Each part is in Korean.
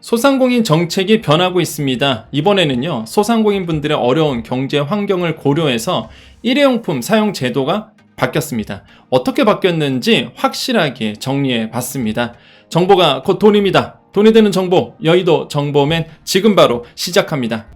소상공인 정책이 변하고 있습니다. 이번에는요, 소상공인분들의 어려운 경제 환경을 고려해서 일회용품 사용 제도가 바뀌었습니다. 어떻게 바뀌었는지 확실하게 정리해 봤습니다. 정보가 곧 돈입니다. 돈이 되는 정보, 여의도 정보맨 지금 바로 시작합니다.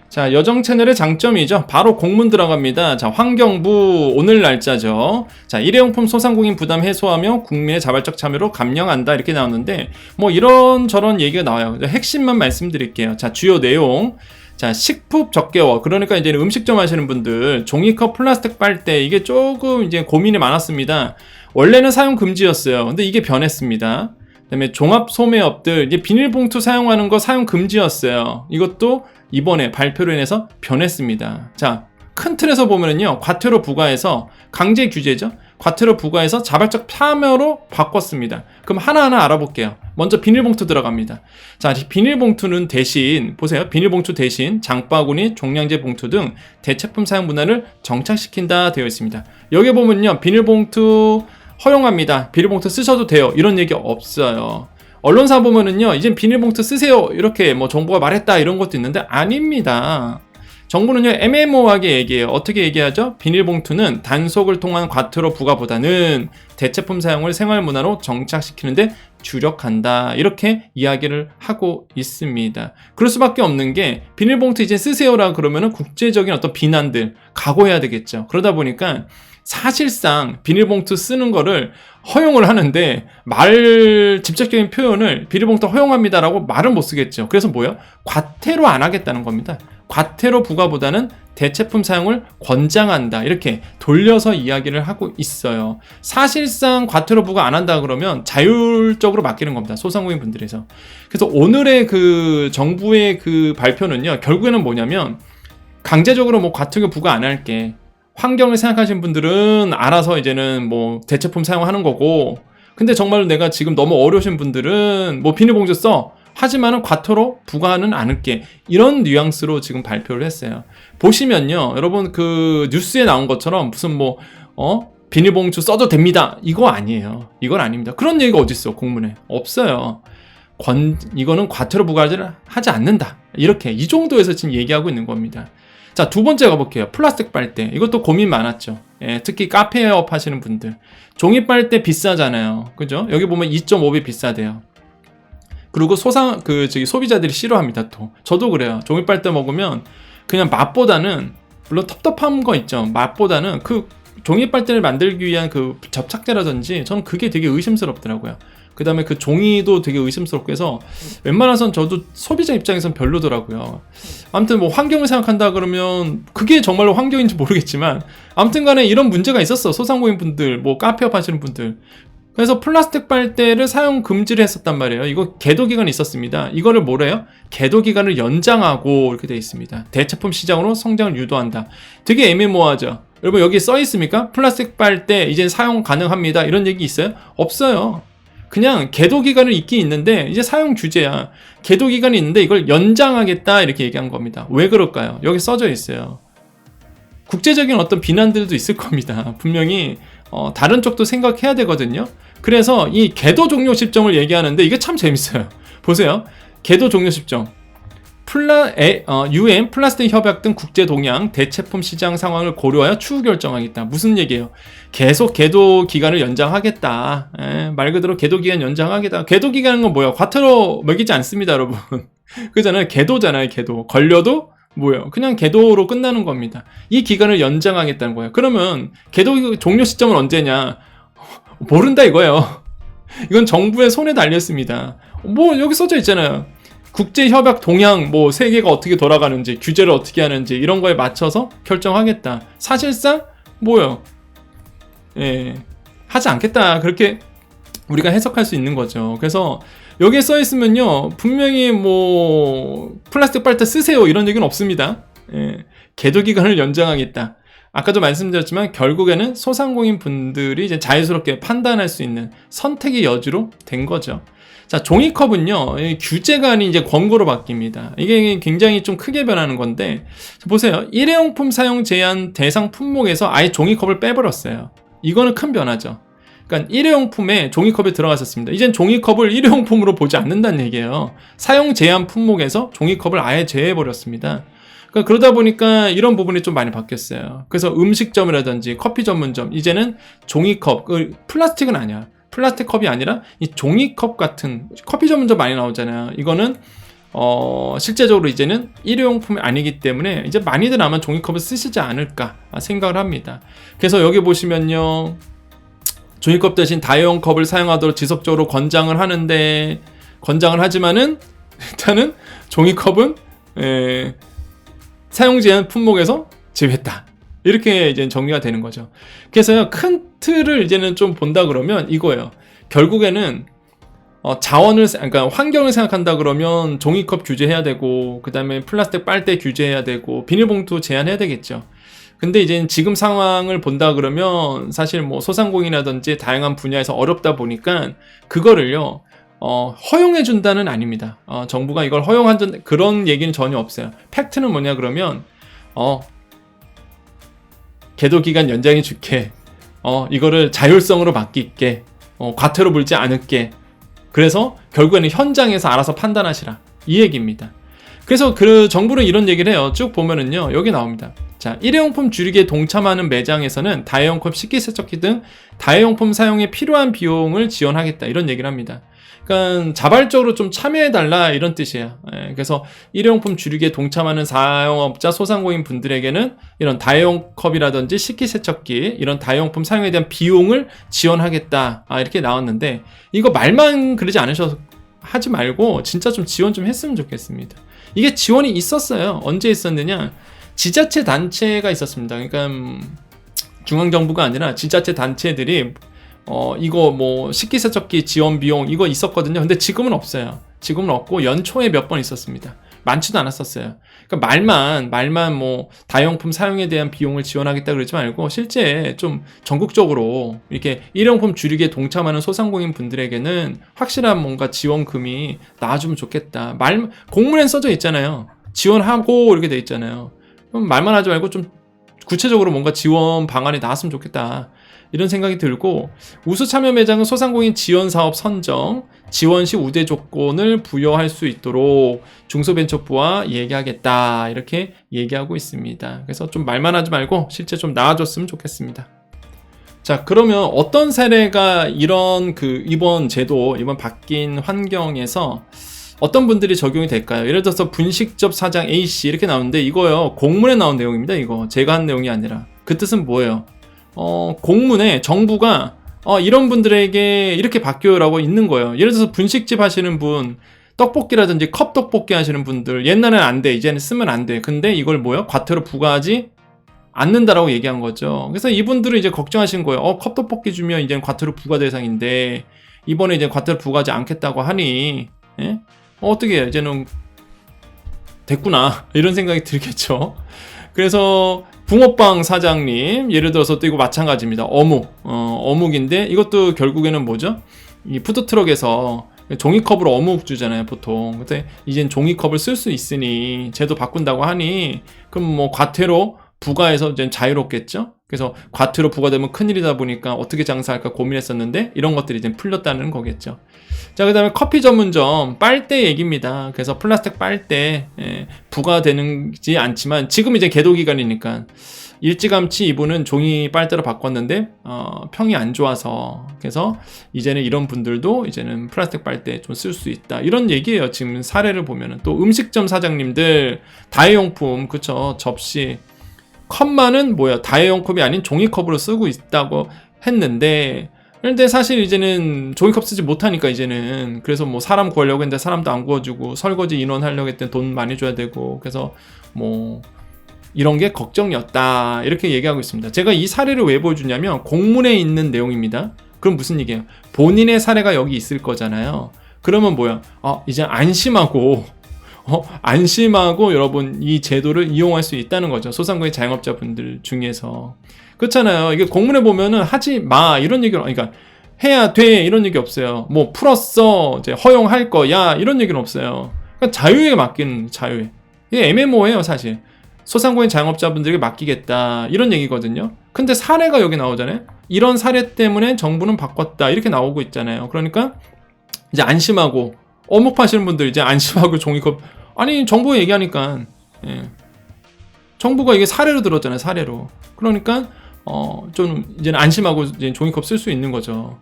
자, 여정 채널의 장점이죠. 바로 공문 들어갑니다. 자, 환경부 오늘 날짜죠. 자, 일회용품 소상공인 부담 해소하며 국민의 자발적 참여로 감령한다 이렇게 나오는데 뭐 이런저런 얘기가 나와요. 핵심만 말씀드릴게요. 자, 주요 내용. 자, 식품 적개워. 그러니까 이제 음식점 하시는 분들 종이컵 플라스틱 빨대 이게 조금 이제 고민이 많았습니다. 원래는 사용 금지였어요. 근데 이게 변했습니다. 그다음에 종합 소매업들 이제 비닐봉투 사용하는 거 사용 금지였어요. 이것도 이번에 발표로 인해서 변했습니다. 자, 큰 틀에서 보면은요, 과태료 부과해서 강제 규제죠. 과태료 부과해서 자발적 참여로 바꿨습니다. 그럼 하나하나 알아볼게요. 먼저 비닐봉투 들어갑니다. 자, 비닐봉투는 대신 보세요. 비닐봉투 대신 장바구니, 종량제 봉투 등 대체품 사용 문화를 정착시킨다 되어 있습니다. 여기 보면요, 비닐봉투 허용합니다. 비닐봉투 쓰셔도 돼요. 이런 얘기 없어요. 언론사 보면은요, 이젠 비닐봉투 쓰세요. 이렇게 뭐 정부가 말했다 이런 것도 있는데 아닙니다. 정부는요, 애매모호하게 얘기해요. 어떻게 얘기하죠? 비닐봉투는 단속을 통한 과태료 부과보다는 대체품 사용을 생활문화로 정착시키는데 주력한다. 이렇게 이야기를 하고 있습니다. 그럴 수밖에 없는 게 비닐봉투 이제 쓰세요라 그러면은 국제적인 어떤 비난들 각오해야 되겠죠. 그러다 보니까 사실상 비닐봉투 쓰는 거를 허용을 하는데 직접적인 표현을 비닐봉투 허용합니다라고 말은 못 쓰겠죠. 그래서 뭐예요? 과태료 안 하겠다는 겁니다. 과태료 부과보다는 대체품 사용을 권장한다. 이렇게 돌려서 이야기를 하고 있어요. 사실상 과태료 부과 안 한다 그러면 자율적으로 맡기는 겁니다. 소상공인 분들에서. 그래서 오늘의 그 정부의 그 발표는요, 결국에는 뭐냐면 강제적으로 뭐 과태료 부과 안 할게. 환경을 생각하시는 분들은 알아서 이제는 뭐 대체품 사용하는 거고, 근데 정말로 내가 지금 너무 어려우신 분들은 뭐 비닐봉지 써. 하지만은 과태료 부과는 않을게. 이런 뉘앙스로 지금 발표를 했어요. 보시면요, 여러분 그 뉴스에 나온 것처럼 무슨 비닐봉투 써도 됩니다. 이거 아니에요. 이건 아닙니다. 그런 얘기가 어딨어, 공문에. 없어요. 이거는 과태료 부과를 하지 않는다. 이렇게 이 정도에서 지금 얘기하고 있는 겁니다. 자, 두 번째 가볼게요. 플라스틱 빨대. 이것도 고민 많았죠. 예, 특히 카페업 하시는 분들. 종이 빨대 비싸잖아요. 그죠? 여기 보면 2.5배 비싸대요. 그리고 소비자들이 싫어합니다, 또. 저도 그래요. 종이 빨대 먹으면 그냥 맛보다는, 물론 텁텁한 거 있죠. 맛보다는 그 종이 빨대를 만들기 위한 그 접착제라든지 저는 그게 되게 의심스럽더라고요. 그 다음에 그 종이도 되게 의심스럽고 해서 웬만해선 저도 소비자 입장에선 별로더라고요. 아무튼 뭐 환경을 생각한다 그러면 그게 정말로 환경인지 모르겠지만 아무튼 간에 이런 문제가 있었어. 소상공인 분들, 뭐 카페업 하시는 분들. 그래서 플라스틱 빨대를 사용 금지를 했었단 말이에요. 이거 계도기간이 있었습니다. 이거를 뭐래요? 계도기간을 연장하고 이렇게 되어 있습니다. 대체품 시장으로 성장을 유도한다. 되게 애매모호하죠. 여러분 여기 써 있습니까? 플라스틱 빨대 이제 사용 가능합니다. 이런 얘기 있어요? 없어요. 그냥 계도기간은 있긴 있는데 이제 사용 규제야. 계도기간이 있는데 이걸 연장하겠다 이렇게 얘기한 겁니다. 왜 그럴까요? 여기 써져 있어요. 국제적인 어떤 비난들도 있을 겁니다. 분명히 다른 쪽도 생각해야 되거든요. 그래서 이 계도 종료 시점을 얘기하는데 이게 참 재밌어요. 보세요. 계도 종료 시점. UN 플라스틱 협약 등 국제 동향 대체품 시장 상황을 고려하여 추후 결정하겠다. 무슨 얘기예요? 계속 계도 기간을 연장하겠다. 말 그대로 계도 기간 연장하겠다. 계도 기간은 건 뭐예요? 과태료 매기지 않습니다, 여러분. 그잖아요. 계도잖아요, 계도. 걸려도 뭐예요? 그냥 계도로 끝나는 겁니다. 이 기간을 연장하겠다는 거예요. 그러면 계도 종료 시점은 언제냐? 모른다 이거예요. 이건 정부의 손에 달렸습니다. 뭐 여기 써져 있잖아요. 국제협약 동향 뭐 세계가 어떻게 돌아가는지 규제를 어떻게 하는지 이런 거에 맞춰서 결정하겠다. 사실상 뭐예요? 하지 않겠다. 그렇게 우리가 해석할 수 있는 거죠. 그래서 여기에 써 있으면요, 분명히 뭐 플라스틱 빨대 쓰세요 이런 얘기는 없습니다. 계도 기간을 연장하겠다. 아까도 말씀드렸지만 결국에는 소상공인 분들이 이제 자유스럽게 판단할 수 있는 선택의 여지로 된 거죠. 자, 종이컵은요, 규제관이 이제 권고로 바뀝니다. 이게 굉장히 좀 크게 변하는 건데, 보세요. 일회용품 사용 제한 대상 품목에서 아예 종이컵을 빼버렸어요. 이거는 큰 변화죠. 그러니까 일회용품에 종이컵이 들어갔었습니다. 이젠 종이컵을 일회용품으로 보지 않는다는 얘기예요. 사용 제한 품목에서 종이컵을 아예 제외해버렸습니다. 그러니까 그러다 보니까 이런 부분이 좀 많이 바뀌었어요. 그래서 음식점이라든지 커피 전문점, 이제는 종이컵, 플라스틱은 아니야. 플라스틱 컵이 아니라 이 종이컵 같은, 커피 전문점 많이 나오잖아요. 이거는 실제적으로 이제는 일회용품이 아니기 때문에 이제 많이들 아마 종이컵을 쓰시지 않을까 생각을 합니다. 그래서 여기 보시면요, 종이컵 대신 다이어용 컵을 사용하도록 지속적으로 권장을 하지만은 일단은 종이컵은 사용 제한 품목에서 제외했다. 이렇게 이제 정리가 되는 거죠. 그래서요, 큰 틀을 이제는 좀 본다 그러면 이거예요. 결국에는 그러니까 환경을 생각한다 그러면 종이컵 규제해야 되고, 그 다음에 플라스틱 빨대 규제해야 되고, 비닐봉투 제한해야 되겠죠. 근데 이제 지금 상황을 본다 그러면 사실 뭐 소상공인이라든지 다양한 분야에서 어렵다 보니까 그거를요, 허용해준다는 아닙니다. 정부가 이걸 허용한다는 그런 얘기는 전혀 없어요. 팩트는 뭐냐 그러면, 계도기간 연장해 줄게. 이거를 자율성으로 맡길게. 과태료 물지 않을게. 그래서 결국에는 현장에서 알아서 판단하시라. 이 얘기입니다. 그래서 그 정부는 이런 얘기를 해요. 쭉 보면은요, 여기 나옵니다. 자, 일회용품 줄이기에 동참하는 매장에서는 다이어용컵, 식기세척기 등 다이어용품 사용에 필요한 비용을 지원하겠다. 이런 얘기를 합니다. 그러니까 자발적으로 좀 참여해달라, 이런 뜻이에요. 그래서 일회용품 줄이기에 동참하는 사용업자, 소상공인 분들에게는 이런 다이어용컵이라든지 식기세척기, 이런 다이어용품 사용에 대한 비용을 지원하겠다. 이렇게 나왔는데, 이거 말만 그러지 하지 말고 진짜 좀 지원 좀 했으면 좋겠습니다. 이게 지원이 있었어요. 언제 있었느냐? 지자체 단체가 있었습니다. 그러니까 중앙정부가 아니라 지자체 단체들이 이거 뭐 식기세척기 지원 비용 이거 있었거든요. 근데 지금은 없어요. 지금은 없고 연초에 몇 번 있었습니다. 많지도 않았었어요. 그러니까 말만 뭐 다용품 사용에 대한 비용을 지원하겠다 그러지 말고 실제 좀 전국적으로 이렇게 일회용품 줄이기에 동참하는 소상공인 분들에게는 확실한 뭔가 지원금이 나와주면 좋겠다. 공문엔 써져 있잖아요. 지원하고 이렇게 돼 있잖아요. 그럼 말만 하지 말고 좀 구체적으로 뭔가 지원 방안이 나왔으면 좋겠다. 이런 생각이 들고, 우수 참여 매장은 소상공인 지원 사업 선정, 지원 시 우대 조건을 부여할 수 있도록 중소벤처부와 얘기하겠다. 이렇게 얘기하고 있습니다. 그래서 좀 말만 하지 말고 실제 좀 나와줬으면 좋겠습니다. 자, 그러면 어떤 사례가 이런 이번 바뀐 환경에서 어떤 분들이 적용이 될까요? 예를 들어서 분식점 사장 A씨 이렇게 나오는데, 이거요, 공문에 나온 내용입니다. 이거 제가 한 내용이 아니라. 그 뜻은 뭐예요? 공문에 정부가 이런 분들에게 이렇게 바뀌어라고 있는 거예요. 예를 들어서 분식집 하시는 분, 떡볶이라든지 컵떡볶이 하시는 분들, 옛날에는 안 돼, 이제는 쓰면 안 돼. 근데 이걸 과태료 부과하지 않는다라고 얘기한 거죠. 그래서 이분들은 이제 걱정하신 거예요. 컵떡볶이 주면 이제는 과태료 부과 대상인데 이번에 이제 과태료 부과하지 않겠다고 하니, 예? 어떻게 해요? 이제는 됐구나, 이런 생각이 들겠죠. 그래서 붕어빵 사장님, 예를 들어서 또 이거 마찬가지입니다. 어묵인데 이것도 결국에는 뭐죠? 이 푸드트럭에서 종이컵으로 어묵 주잖아요, 보통. 근데 이젠 종이컵을 쓸 수 있으니 제도 바꾼다고 하니 그럼 뭐 과태료 부과해서 이제 자유롭겠죠? 그래서 과태료 부과되면 큰일이다 보니까 어떻게 장사할까 고민했었는데 이런 것들이 이제 풀렸다는 거겠죠. 자, 그 다음에 커피 전문점 빨대 얘기입니다. 그래서 플라스틱 빨대 부과되는지 않지만 지금 이제 계도 기간이니까 일찌감치 이분은 종이 빨대로 바꿨는데 평이 안 좋아서, 그래서 이제는 이런 분들도 이제는 플라스틱 빨대 좀 쓸 수 있다, 이런 얘기예요. 지금 사례를 보면은. 또 음식점 사장님들 다회용품, 그쵸, 접시 컵만은 다이어용컵이 아닌 종이컵으로 쓰고 있다고 했는데, 그런데 사실 이제는 종이컵 쓰지 못하니까 이제는, 그래서 뭐 사람 구하려고 했는데 사람도 안 구워주고, 설거지 인원 하려고 했더니 돈 많이 줘야 되고, 그래서 뭐 이런 게 걱정이었다, 이렇게 얘기하고 있습니다. 제가 이 사례를 왜 보여주냐면 공문에 있는 내용입니다. 그럼 무슨 얘기예요? 본인의 사례가 여기 있을 거잖아요. 그러면 이제 안심하고 여러분 이 제도를 이용할 수 있다는 거죠. 소상공인 자영업자분들 중에서. 그렇잖아요. 이게 공문에 보면은 하지 마, 이런 얘기는, 그러니까 해야 돼, 이런 얘기 없어요. 뭐 풀었어, 이제 허용할 거야, 이런 얘기는 없어요. 그러니까 자유에 맡기는, 자유에. 이게 애매모호해요, 사실. 소상공인 자영업자분들에게 맡기겠다, 이런 얘기거든요. 근데 사례가 여기 나오잖아요. 이런 사례 때문에 정부는 바꿨다 이렇게 나오고 있잖아요. 그러니까 이제 안심하고 어묵 파시는 분들 이제 안심하고 종이컵, 아니 정부가 얘기하니까 정부가 이게 사례로 들었잖아요. 사례로. 그러니까 좀 이제는 안심하고 이제 종이컵 쓸 수 있는 거죠.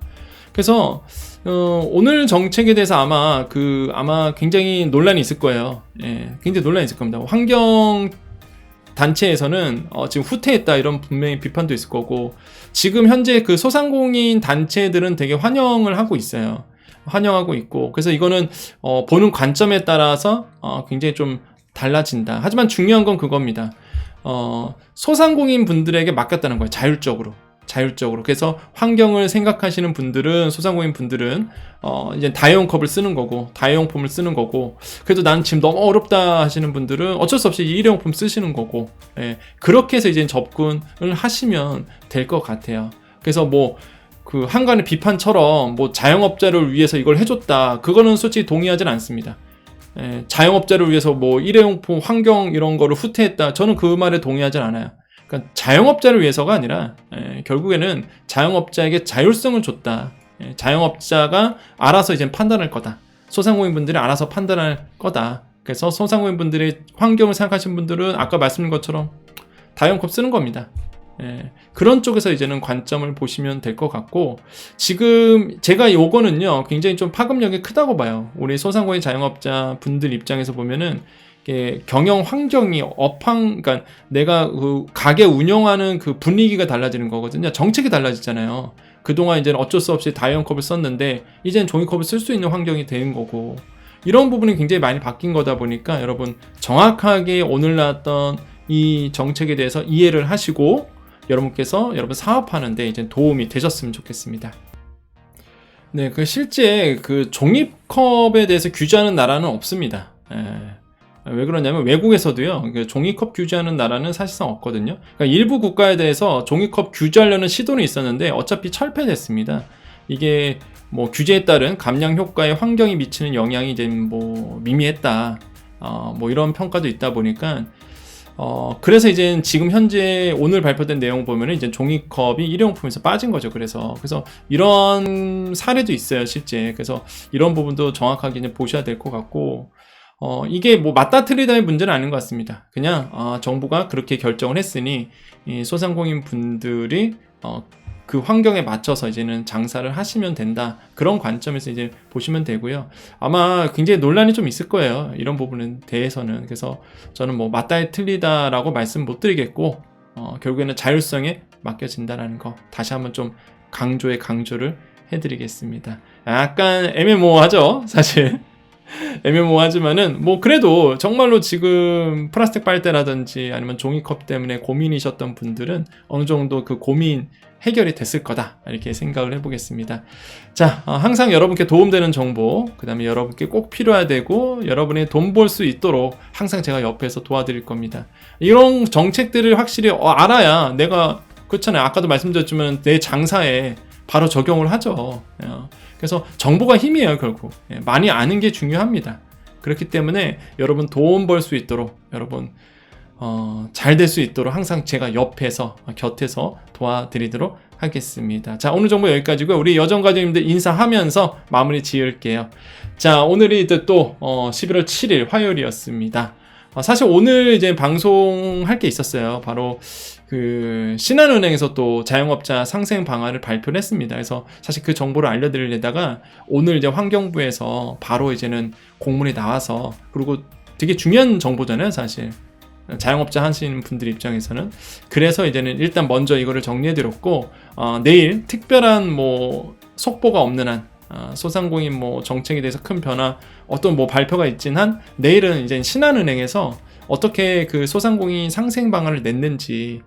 그래서 오늘 정책에 대해서 아마 굉장히 논란이 있을 거예요. 굉장히 논란이 있을 겁니다. 환경 단체에서는 지금 후퇴했다 이런 분명히 비판도 있을 거고, 지금 현재 그 소상공인 단체들은 되게 환영을 하고 있어요. 환영하고 있고, 그래서 이거는 보는 관점에 따라서 굉장히 좀 달라진다. 하지만 중요한 건 그겁니다. 소상공인 분들에게 맡겼다는 거예요. 자율적으로. 그래서 환경을 생각하시는 분들은, 소상공인 분들은 이제 다회용 컵을 쓰는 거고, 다회용품을 쓰는 거고, 그래도 난 지금 너무 어렵다 하시는 분들은 어쩔 수 없이 일회용품 쓰시는 거고, 그렇게 해서 이제 접근을 하시면 될 것 같아요. 그래서 뭐 그 한간의 비판처럼 뭐 자영업자를 위해서 이걸 해줬다, 그거는 솔직히 동의하진 않습니다. 자영업자를 위해서 뭐 일회용품 환경 이런 거를 후퇴했다, 저는 그 말에 동의하진 않아요. 그러니까 자영업자를 위해서가 아니라 결국에는 자영업자에게 자율성을 줬다. 자영업자가 알아서 이제 판단할 거다. 소상공인분들이 알아서 판단할 거다. 그래서 소상공인분들의 환경을 생각하시는 분들은 아까 말씀드린 것처럼 다용컵 쓰는 겁니다. 그런 쪽에서 이제는 관점을 보시면 될 것 같고, 지금 제가 요거는요 굉장히 좀 파급력이 크다고 봐요. 우리 소상공인 자영업자 분들 입장에서 보면은 경영 환경이 그러니까 내가 그 가게 운영하는 그 분위기가 달라지는 거거든요. 정책이 달라지잖아요. 그동안 이제는 어쩔 수 없이 다이언컵을 썼는데 이제는 종이컵을 쓸 수 있는 환경이 되는 거고, 이런 부분이 굉장히 많이 바뀐 거다 보니까 여러분 정확하게 오늘 나왔던 이 정책에 대해서 이해를 하시고 여러분께서 여러분 사업하는데 이제 도움이 되셨으면 좋겠습니다. 네, 실제 그 종이컵에 대해서 규제하는 나라는 없습니다. 왜 그러냐면 외국에서도요, 종이컵 규제하는 나라는 사실상 없거든요. 그러니까 일부 국가에 대해서 종이컵 규제하려는 시도는 있었는데 어차피 철폐됐습니다. 이게 뭐 규제에 따른 감량 효과에 환경이 미치는 영향이 이제 뭐 미미했다, 뭐 이런 평가도 있다 보니까 그래서 이제 지금 현재 오늘 발표된 내용 보면은 이제 종이컵이 일회용품에서 빠진 거죠. 그래서 이런 사례도 있어요, 실제. 그래서 이런 부분도 정확하게 이제 보셔야 될 것 같고, 이게 뭐 맞다 틀리다의 문제는 아닌 것 같습니다. 그냥 정부가 그렇게 결정을 했으니 이 소상공인 분들이 그 환경에 맞춰서 이제는 장사를 하시면 된다, 그런 관점에서 이제 보시면 되고요. 아마 굉장히 논란이 좀 있을 거예요, 이런 부분에 대해서는. 그래서 저는 뭐 맞다 틀리다라고 말씀 못 드리겠고, 결국에는 자율성에 맡겨진다라는 거 다시 한번 좀 강조를 해드리겠습니다. 약간 애매모호하죠, 사실. 애매모호하지만은 뭐 그래도 정말로 지금 플라스틱 빨대라든지 아니면 종이컵 때문에 고민이셨던 분들은 어느 정도 그 고민 해결이 됐을 거다, 이렇게 생각을 해보겠습니다. 자, 항상 여러분께 도움되는 정보, 그 다음에 여러분께 꼭 필요하되고 여러분이 돈 벌 수 있도록 항상 제가 옆에서 도와드릴 겁니다. 이런 정책들을 확실히 알아야 내가, 그렇잖아요, 아까도 말씀드렸지만 내 장사에 바로 적용을 하죠. 그래서 정보가 힘이에요, 결국. 많이 아는 게 중요합니다. 그렇기 때문에 여러분 돈 벌 수 있도록, 여러분 잘 될 수 있도록 항상 제가 곁에서 도와드리도록 하겠습니다. 자, 오늘 정보 여기까지고요. 우리 여정가족님들 인사하면서 마무리 지을게요. 자, 오늘이 이제 또 11월 7일 화요일이었습니다. 사실 오늘 이제 방송할 게 있었어요. 바로 그 신한은행에서 또 자영업자 상생 방안을 발표를 했습니다. 그래서 사실 그 정보를 알려드리려다가 오늘 이제 환경부에서 바로 이제는 공문이 나와서, 그리고 되게 중요한 정보잖아요, 사실. 자영업자 하시는 분들 입장에서는. 그래서 이제는 일단 먼저 이거를 정리해드렸고, 내일 특별한 뭐 속보가 없는 한, 소상공인 뭐 정책에 대해서 큰 변화, 어떤 뭐 발표가 있진 한, 내일은 이제 신한은행에서 어떻게 그 소상공인 상생 방안을 냈는지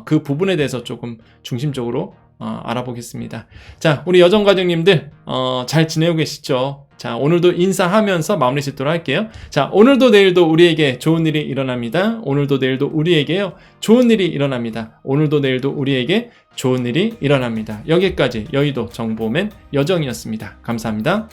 그 부분에 대해서 조금 중심적으로 알아보겠습니다. 자, 우리 여정가족님들 잘 지내고 계시죠? 자, 오늘도 인사하면서 마무리 짓도록 할게요. 자, 오늘도 내일도 우리에게 좋은 일이 일어납니다. 오늘도 내일도 우리에게요, 좋은 일이 일어납니다. 오늘도 내일도 우리에게 좋은 일이 일어납니다. 여기까지 여의도 정보맨 여정이었습니다. 감사합니다.